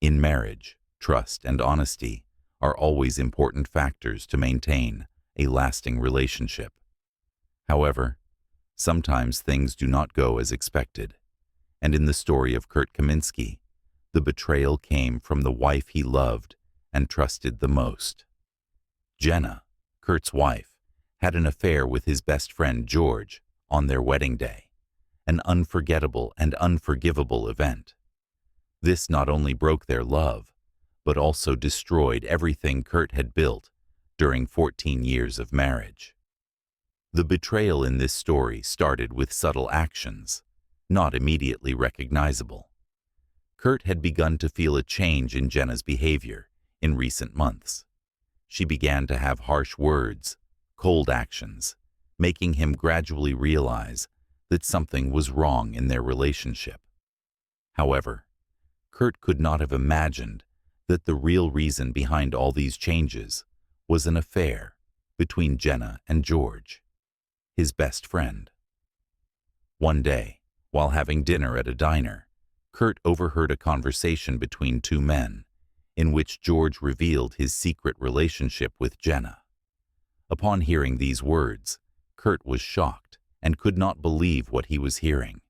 In marriage, trust and honesty are always important factors to maintain a lasting relationship. However, sometimes things do not go as expected, and in the story of Kurt Kaminsky, the betrayal came from the wife he loved and trusted the most. Jenna, Kurt's wife, had an affair with his best friend George on their wedding day, an unforgettable and unforgivable event. This not only broke their love, but also destroyed everything Kurt had built during 14 years of marriage. The betrayal in this story started with subtle actions, not immediately recognizable. Kurt had begun to feel a change in Jenna's behavior in recent months. She began to have harsh words, cold actions, making him gradually realize that something was wrong in their relationship. However, Kurt could not have imagined that the real reason behind all these changes was an affair between Jenna and George, his best friend. One day, while having dinner at a diner, Kurt overheard a conversation between two men in which George revealed his secret relationship with Jenna. Upon hearing these words, Kurt was shocked and could not believe what he was hearing.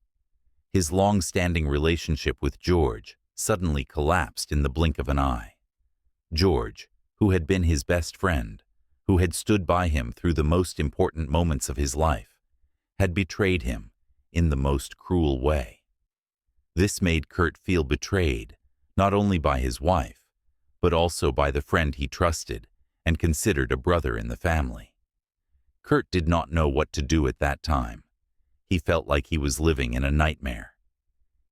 His long-standing relationship with George suddenly collapsed in the blink of an eye. George, who had been his best friend, who had stood by him through the most important moments of his life, had betrayed him in the most cruel way. This made Kurt feel betrayed, not only by his wife, but also by the friend he trusted and considered a brother in the family. Kurt did not know what to do at that time. He felt like he was living in a nightmare.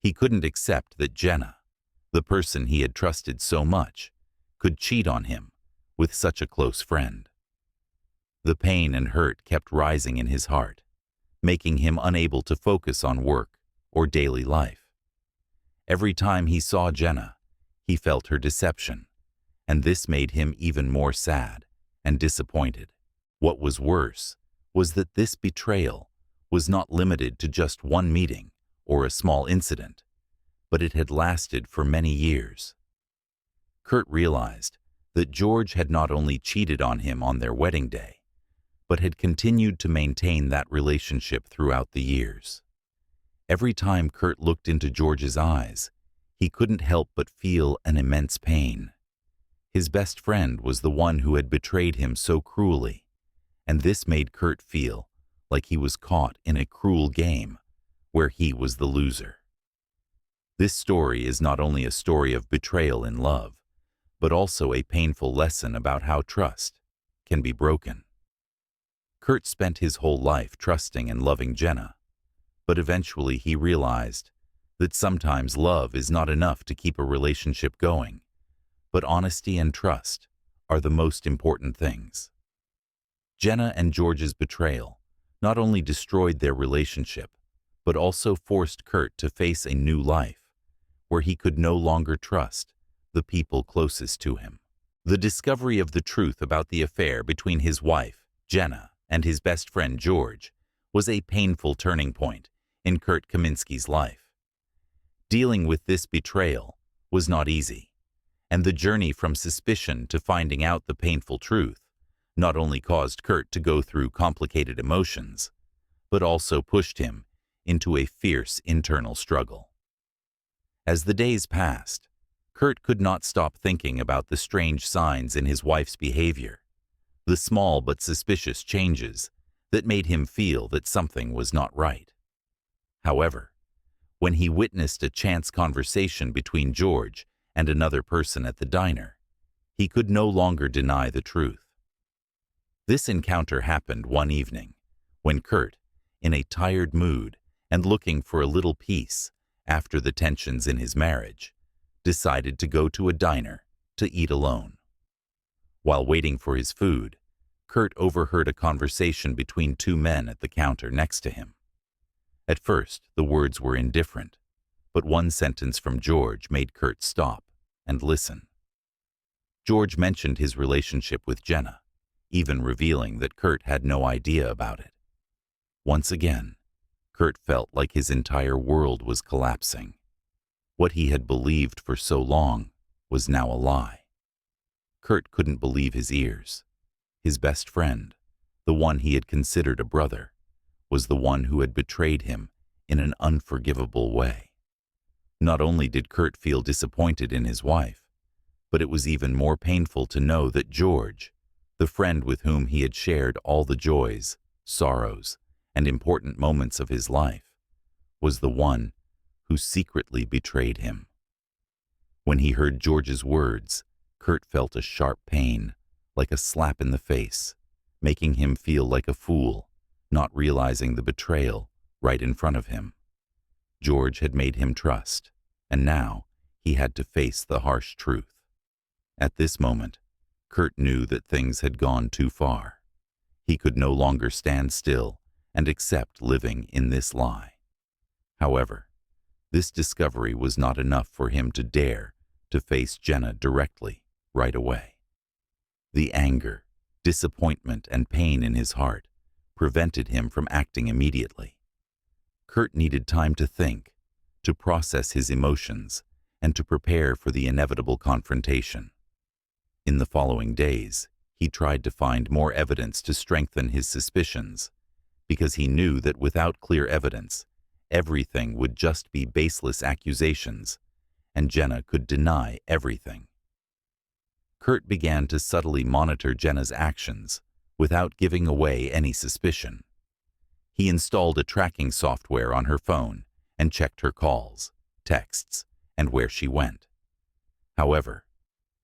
He couldn't accept that Jenna, the person he had trusted so much, could cheat on him with such a close friend. The pain and hurt kept rising in his heart, making him unable to focus on work or daily life. Every time he saw Jenna, he felt her deception, and this made him even more sad and disappointed. What was worse was that this betrayal was not limited to just one meeting or a small incident, but it had lasted for many years. Kurt realized that George had not only cheated on him on their wedding day, but had continued to maintain that relationship throughout the years. Every time Kurt looked into George's eyes, he couldn't help but feel an immense pain. His best friend was the one who had betrayed him so cruelly, and this made Kurt feel like he was caught in a cruel game where he was the loser. This story is not only a story of betrayal in love, but also a painful lesson about how trust can be broken. Kurt spent his whole life trusting and loving Jenna, but eventually he realized that sometimes love is not enough to keep a relationship going, but honesty and trust are the most important things. Jenna and George's betrayal not only destroyed their relationship, but also forced Kurt to face a new life, where he could no longer trust the people closest to him. The discovery of the truth about the affair between his wife, Jenna, and his best friend George was a painful turning point in Kurt Kaminsky's life. Dealing with this betrayal was not easy, and the journey from suspicion to finding out the painful truth not only caused Kurt to go through complicated emotions, but also pushed him into a fierce internal struggle. As the days passed, Kurt could not stop thinking about the strange signs in his wife's behavior, the small but suspicious changes that made him feel that something was not right. However, when he witnessed a chance conversation between George and another person at the diner, he could no longer deny the truth. This encounter happened one evening when Kurt, in a tired mood and looking for a little peace after the tensions in his marriage, decided to go to a diner to eat alone. While waiting for his food, Kurt overheard a conversation between two men at the counter next to him. At first, the words were indifferent, but one sentence from George made Kurt stop and listen. George mentioned his relationship with Jenna, even revealing that Kurt had no idea about it. Once again, Kurt felt like his entire world was collapsing. What he had believed for so long was now a lie. Kurt couldn't believe his ears. His best friend, the one he had considered a brother, was the one who had betrayed him in an unforgivable way. Not only did Kurt feel disappointed in his wife, but it was even more painful to know that George, the friend with whom he had shared all the joys, sorrows, and important moments of his life, was the one who secretly betrayed him. When he heard George's words, Kurt felt a sharp pain, like a slap in the face, making him feel like a fool, not realizing the betrayal right in front of him. George had made him trust, and now he had to face the harsh truth. At this moment, Kurt knew that things had gone too far. He could no longer stand still and accept living in this lie. However, this discovery was not enough for him to dare to face Jenna directly right away. The anger, disappointment, and pain in his heart prevented him from acting immediately. Kurt needed time to think, to process his emotions, and to prepare for the inevitable confrontation. In the following days, he tried to find more evidence to strengthen his suspicions, because he knew that without clear evidence, everything would just be baseless accusations, and Jenna could deny everything. Kurt began to subtly monitor Jenna's actions without giving away any suspicion. He installed a tracking software on her phone and checked her calls, texts, and where she went. However,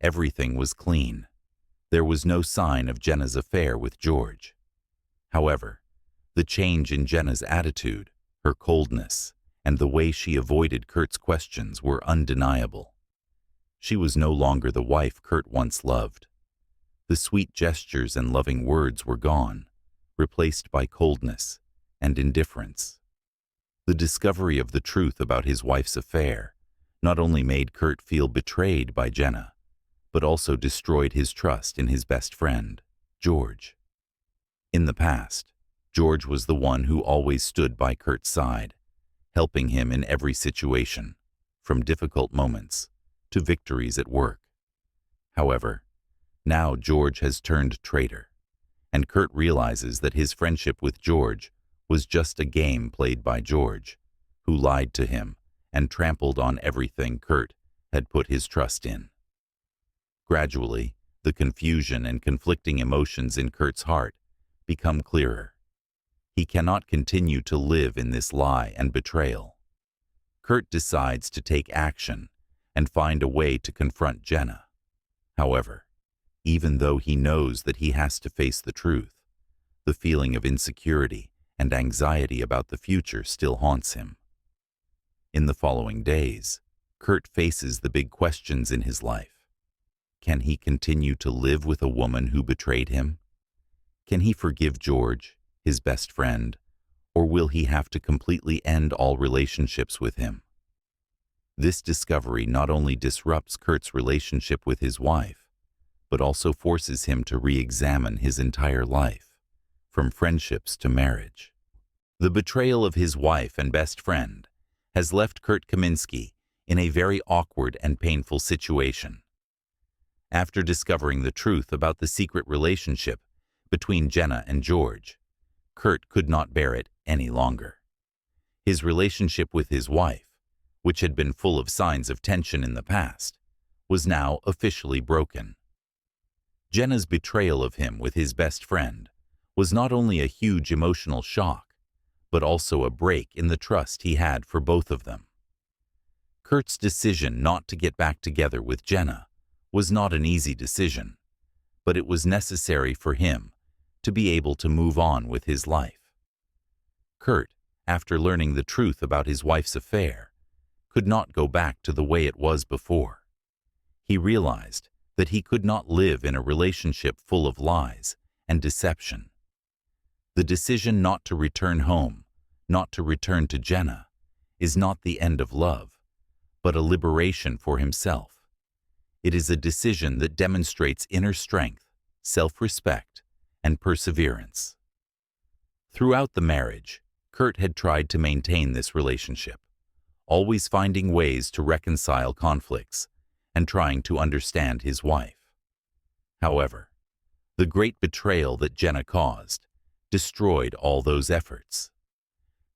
everything was clean. There was no sign of Jenna's affair with George. However, the change in Jenna's attitude, her coldness, and the way she avoided Kurt's questions were undeniable. She was no longer the wife Kurt once loved. The sweet gestures and loving words were gone, replaced by coldness and indifference. The discovery of the truth about his wife's affair not only made Kurt feel betrayed by Jenna, but also destroyed his trust in his best friend, George. In the past, George was the one who always stood by Kurt's side, helping him in every situation, from difficult moments to victories at work. However, now George has turned traitor, and Kurt realizes that his friendship with George was just a game played by George, who lied to him and trampled on everything Kurt had put his trust in. Gradually, the confusion and conflicting emotions in Kurt's heart become clearer. He cannot continue to live in this lie and betrayal. Kurt decides to take action and find a way to confront Jenna. However, even though he knows that he has to face the truth, the feeling of insecurity and anxiety about the future still haunts him. In the following days, Kurt faces the big questions in his life. Can he continue to live with a woman who betrayed him? Can he forgive George, his best friend, or will he have to completely end all relationships with him? This discovery not only disrupts Kurt's relationship with his wife, but also forces him to re-examine his entire life, from friendships to marriage. The betrayal of his wife and best friend has left Kurt Kaminsky in a very awkward and painful situation. After discovering the truth about the secret relationship between Jenna and George, Kurt could not bear it any longer. His relationship with his wife, which had been full of signs of tension in the past, was now officially broken. Jenna's betrayal of him with his best friend was not only a huge emotional shock, but also a break in the trust he had for both of them. Kurt's decision not to get back together with Jenna was not an easy decision, but it was necessary for him to be able to move on with his life. Kurt, after learning the truth about his wife's affair, could not go back to the way it was before. He realized that he could not live in a relationship full of lies and deception. The decision not to return home, not to return to Jenna, is not the end of love, but a liberation for himself. It is a decision that demonstrates inner strength, self-respect, and perseverance. Throughout the marriage, Kurt had tried to maintain this relationship, always finding ways to reconcile conflicts and trying to understand his wife. However, the great betrayal that Jenna caused destroyed all those efforts.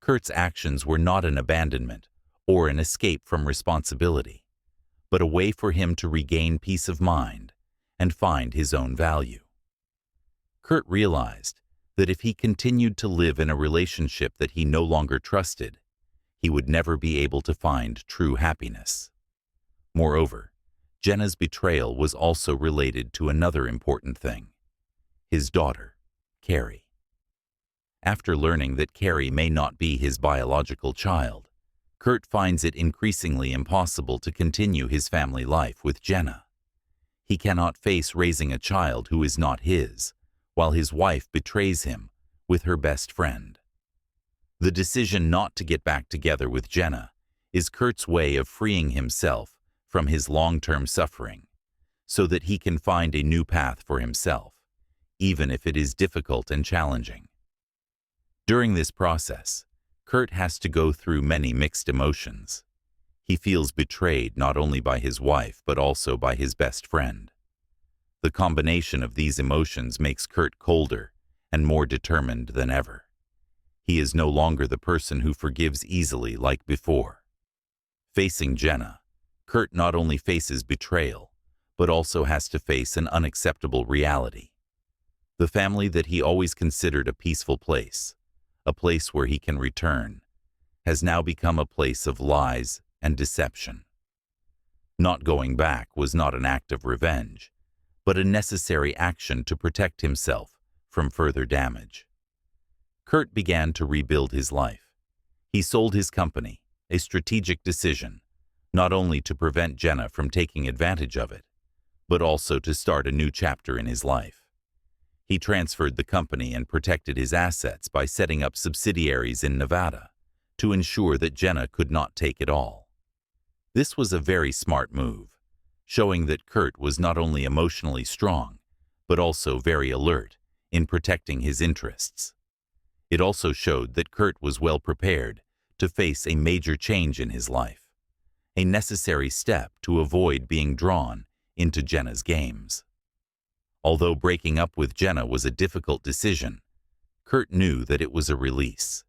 Kurt's actions were not an abandonment or an escape from responsibility, but a way for him to regain peace of mind and find his own value. Kurt realized that if he continued to live in a relationship that he no longer trusted, he would never be able to find true happiness. Moreover, Jenna's betrayal was also related to another important thing: his daughter, Carrie. After learning that Carrie may not be his biological child, Kurt finds it increasingly impossible to continue his family life with Jenna. He cannot face raising a child who is not his, while his wife betrays him with her best friend. The decision not to get back together with Jenna is Kurt's way of freeing himself from his long-term suffering, so that he can find a new path for himself, even if it is difficult and challenging. During this process, Kurt has to go through many mixed emotions. He feels betrayed not only by his wife but also by his best friend. The combination of these emotions makes Kurt colder and more determined than ever. He is no longer the person who forgives easily like before. Facing Jenna, Kurt not only faces betrayal, but also has to face an unacceptable reality. The family that he always considered a peaceful place, a place where he can return, has now become a place of lies and deception. Not going back was not an act of revenge, but a necessary action to protect himself from further damage. Kurt began to rebuild his life. He sold his company, a strategic decision, not only to prevent Jenna from taking advantage of it, but also to start a new chapter in his life. He transferred the company and protected his assets by setting up subsidiaries in Nevada to ensure that Jenna could not take it all. This was a very smart move, showing that Kurt was not only emotionally strong, but also very alert in protecting his interests. It also showed that Kurt was well prepared to face a major change in his life, a necessary step to avoid being drawn into Jenna's games. Although breaking up with Jenna was a difficult decision, Kurt knew that it was a release.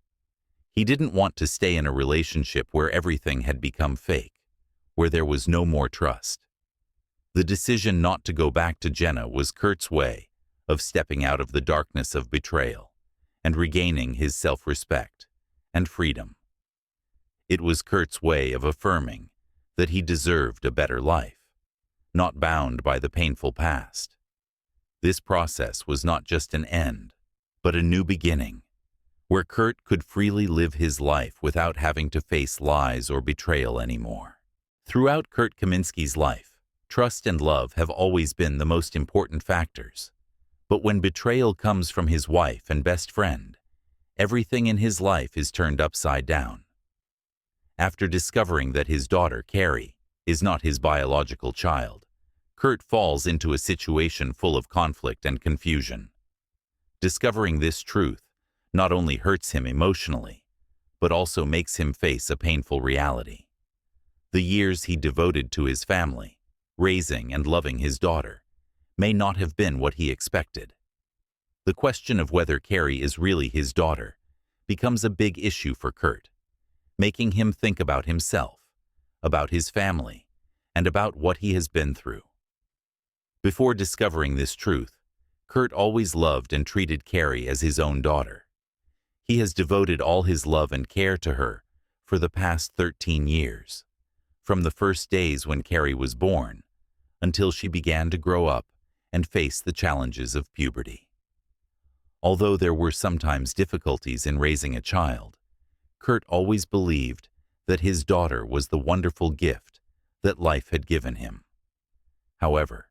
He didn't want to stay in a relationship where everything had become fake, where there was no more trust. The decision not to go back to Jenna was Kurt's way of stepping out of the darkness of betrayal and regaining his self-respect and freedom. It was Kurt's way of affirming that he deserved a better life, not bound by the painful past. This process was not just an end, but a new beginning, where Kurt could freely live his life without having to face lies or betrayal anymore. Throughout Kurt Kaminsky's life, trust and love have always been the most important factors. But when betrayal comes from his wife and best friend, everything in his life is turned upside down. After discovering that his daughter, Carrie, is not his biological child, Kurt falls into a situation full of conflict and confusion. Discovering this truth not only hurts him emotionally, but also makes him face a painful reality. The years he devoted to his family, raising and loving his daughter, may not have been what he expected. The question of whether Carrie is really his daughter becomes a big issue for Kurt, making him think about himself, about his family, and about what he has been through. Before discovering this truth, Kurt always loved and treated Carrie as his own daughter. He has devoted all his love and care to her for the past 13 years, from the first days when Carrie was born until she began to grow up and face the challenges of puberty. Although there were sometimes difficulties in raising a child, Kurt always believed that his daughter was the wonderful gift that life had given him. However,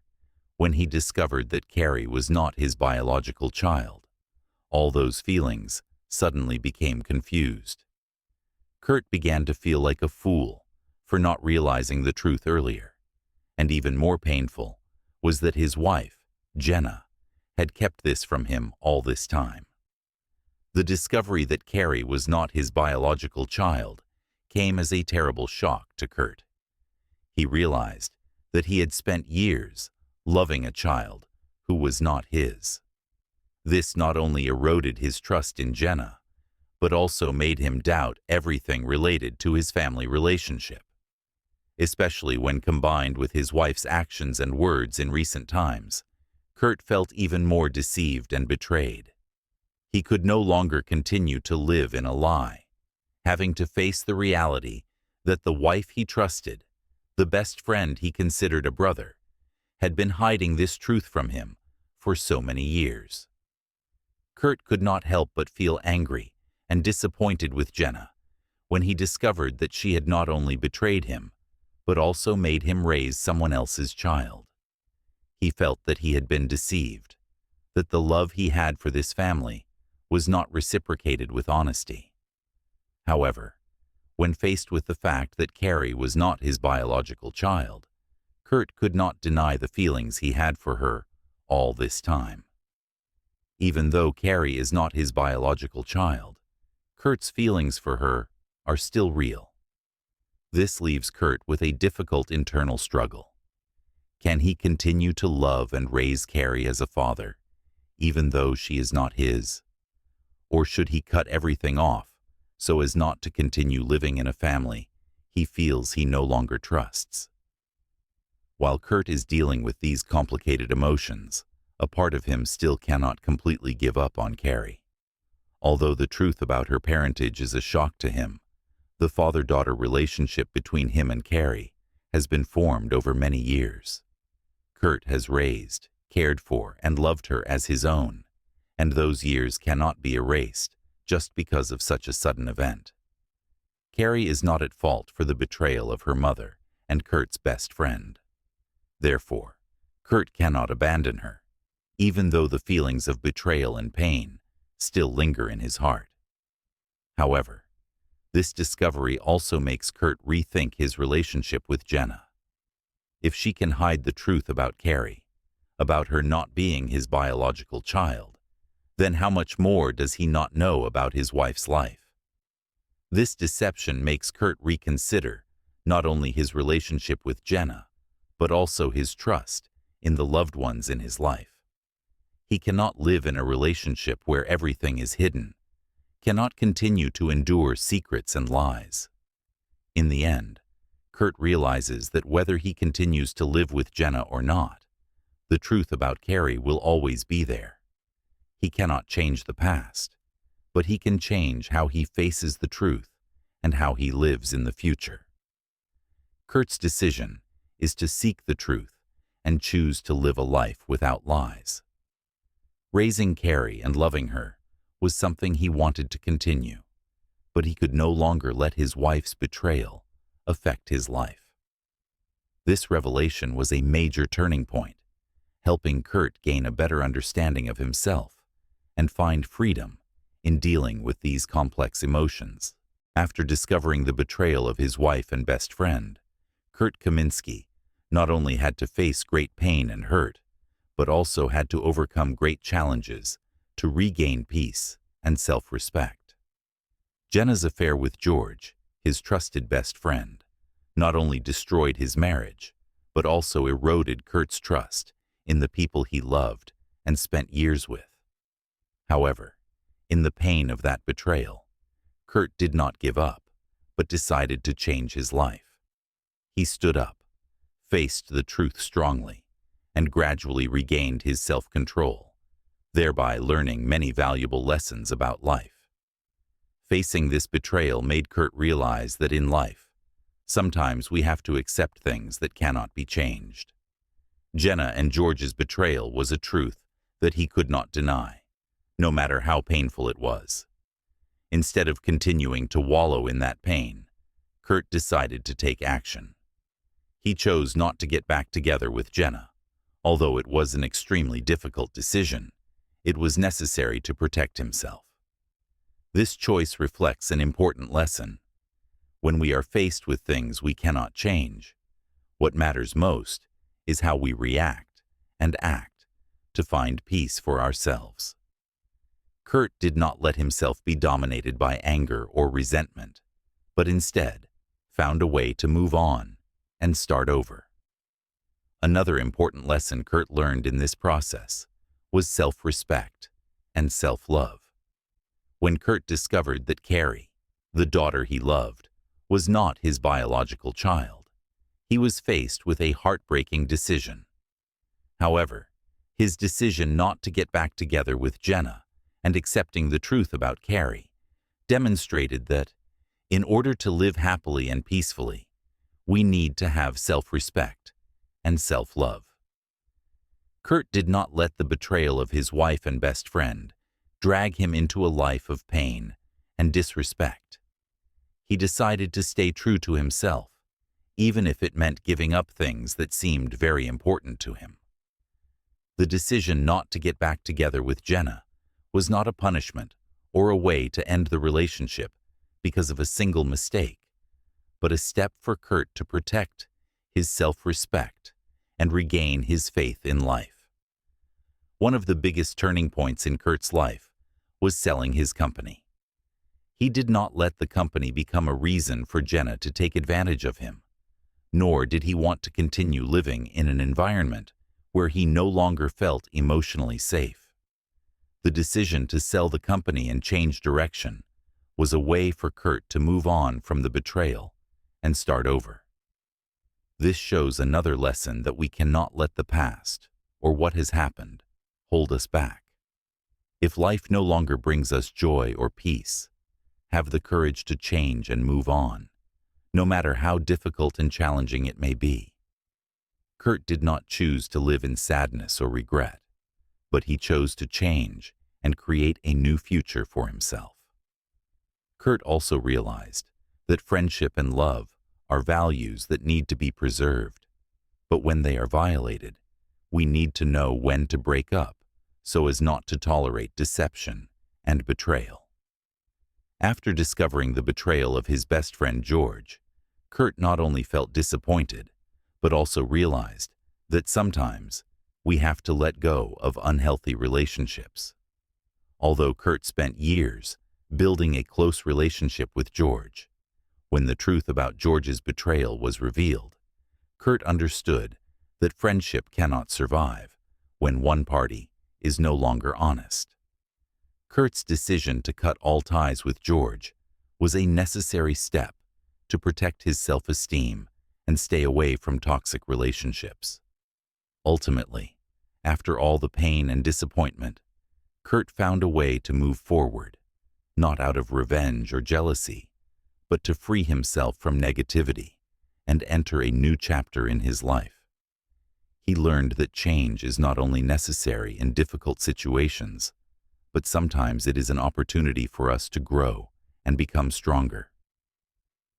when he discovered that Carrie was not his biological child, all those feelings suddenly became confused. Kurt began to feel like a fool for not realizing the truth earlier, and even more painful was that his wife, Jenna, had kept this from him all this time. The discovery that Carrie was not his biological child came as a terrible shock to Kurt. He realized that he had spent years loving a child who was not his. This not only eroded his trust in Jenna, but also made him doubt everything related to his family relationship, especially when combined with his wife's actions and words in recent times. Kurt felt even more deceived and betrayed. He could no longer continue to live in a lie, having to face the reality that the wife he trusted, the best friend he considered a brother, had been hiding this truth from him for so many years. Kurt could not help but feel angry and disappointed with Jenna when he discovered that she had not only betrayed him, but also made him raise someone else's child. He felt that he had been deceived, that the love he had for this family was not reciprocated with honesty. However, when faced with the fact that Carrie was not his biological child, Kurt could not deny the feelings he had for her all this time. Even though Carrie is not his biological child, Kurt's feelings for her are still real. This leaves Kurt with a difficult internal struggle. Can he continue to love and raise Carrie as a father, even though she is not his? Or should he cut everything off so as not to continue living in a family he feels he no longer trusts? While Kurt is dealing with these complicated emotions, a part of him still cannot completely give up on Carrie. Although the truth about her parentage is a shock to him, the father-daughter relationship between him and Carrie has been formed over many years. Kurt has raised, cared for, and loved her as his own, and those years cannot be erased just because of such a sudden event. Carrie is not at fault for the betrayal of her mother and Kurt's best friend. Therefore, Kurt cannot abandon her, even though the feelings of betrayal and pain still linger in his heart. However, this discovery also makes Kurt rethink his relationship with Jenna. If she can hide the truth about Carrie, about her not being his biological child, then how much more does he not know about his wife's life? This deception makes Kurt reconsider not only his relationship with Jenna, but also his trust in the loved ones in his life. He cannot live in a relationship where everything is hidden, cannot continue to endure secrets and lies. In the end, Kurt realizes that whether he continues to live with Jenna or not, the truth about Carrie will always be there. He cannot change the past, but he can change how he faces the truth and how he lives in the future. Kurt's decision is to seek the truth and choose to live a life without lies. Raising Carrie and loving her was something he wanted to continue, but he could no longer let his wife's betrayal affect his life. This revelation was a major turning point, helping Kurt gain a better understanding of himself and find freedom in dealing with these complex emotions. After discovering the betrayal of his wife and best friend, Kurt Kaminsky not only had to face great pain and hurt, but also had to overcome great challenges to regain peace and self-respect. Jenna's affair with George, his trusted best friend, not only destroyed his marriage, but also eroded Kurt's trust in the people he loved and spent years with. However, in the pain of that betrayal, Kurt did not give up, but decided to change his life. He stood up, faced the truth strongly, and gradually regained his self-control, thereby learning many valuable lessons about life. Facing this betrayal made Kurt realize that in life, sometimes we have to accept things that cannot be changed. Jenna and George's betrayal was a truth that he could not deny, no matter how painful it was. Instead of continuing to wallow in that pain, Kurt decided to take action. He chose not to get back together with Jenna. Although it was an extremely difficult decision, it was necessary to protect himself. This choice reflects an important lesson. When we are faced with things we cannot change, what matters most is how we react and act to find peace for ourselves. Kurt did not let himself be dominated by anger or resentment, but instead found a way to move on and start over. Another important lesson Kurt learned in this process was self-respect and self-love. When Kurt discovered that Carrie, the daughter he loved, was not his biological child, he was faced with a heartbreaking decision. However, his decision not to get back together with Jenna and accepting the truth about Carrie demonstrated that, in order to live happily and peacefully, we need to have self-respect and self-love. Kurt did not let the betrayal of his wife and best friend drag him into a life of pain and disrespect. He decided to stay true to himself, even if it meant giving up things that seemed very important to him. The decision not to get back together with Jenna was not a punishment or a way to end the relationship because of a single mistake, but a step for Kurt to protect his self-respect and regain his faith in life. One of the biggest turning points in Kurt's life was selling his company. He did not let the company become a reason for Jenna to take advantage of him, nor did he want to continue living in an environment where he no longer felt emotionally safe. The decision to sell the company and change direction was a way for Kurt to move on from the betrayal and start over. This shows another lesson that we cannot let the past, or what has happened, hold us back. If life no longer brings us joy or peace, have the courage to change and move on, no matter how difficult and challenging it may be. Kurt did not choose to live in sadness or regret, but he chose to change and create a new future for himself. Kurt also realized that friendship and love are values that need to be preserved, but when they are violated, we need to know when to break up so as not to tolerate deception and betrayal. After discovering the betrayal of his best friend George, Kurt not only felt disappointed, but also realized that sometimes we have to let go of unhealthy relationships. Although Kurt spent years building a close relationship with George, when the truth about George's betrayal was revealed, Kurt understood that friendship cannot survive when one party is no longer honest. Kurt's decision to cut all ties with George was a necessary step to protect his self-esteem and stay away from toxic relationships. Ultimately, after all the pain and disappointment, Kurt found a way to move forward, not out of revenge or jealousy, but to free himself from negativity and enter a new chapter in his life. He learned that change is not only necessary in difficult situations, but sometimes it is an opportunity for us to grow and become stronger.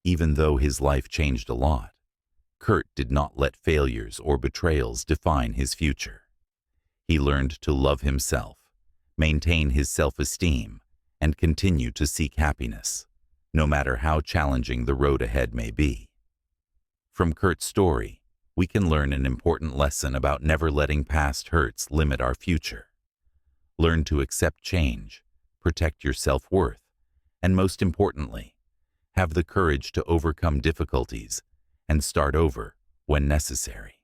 Even though his life changed a lot, Kurt did not let failures or betrayals define his future. He learned to love himself, maintain his self-esteem, and continue to seek happiness, no matter how challenging the road ahead may be. From Kurt's story, we can learn an important lesson about never letting past hurts limit our future. Learn to accept change, protect your self-worth, and most importantly, have the courage to overcome difficulties and start over when necessary.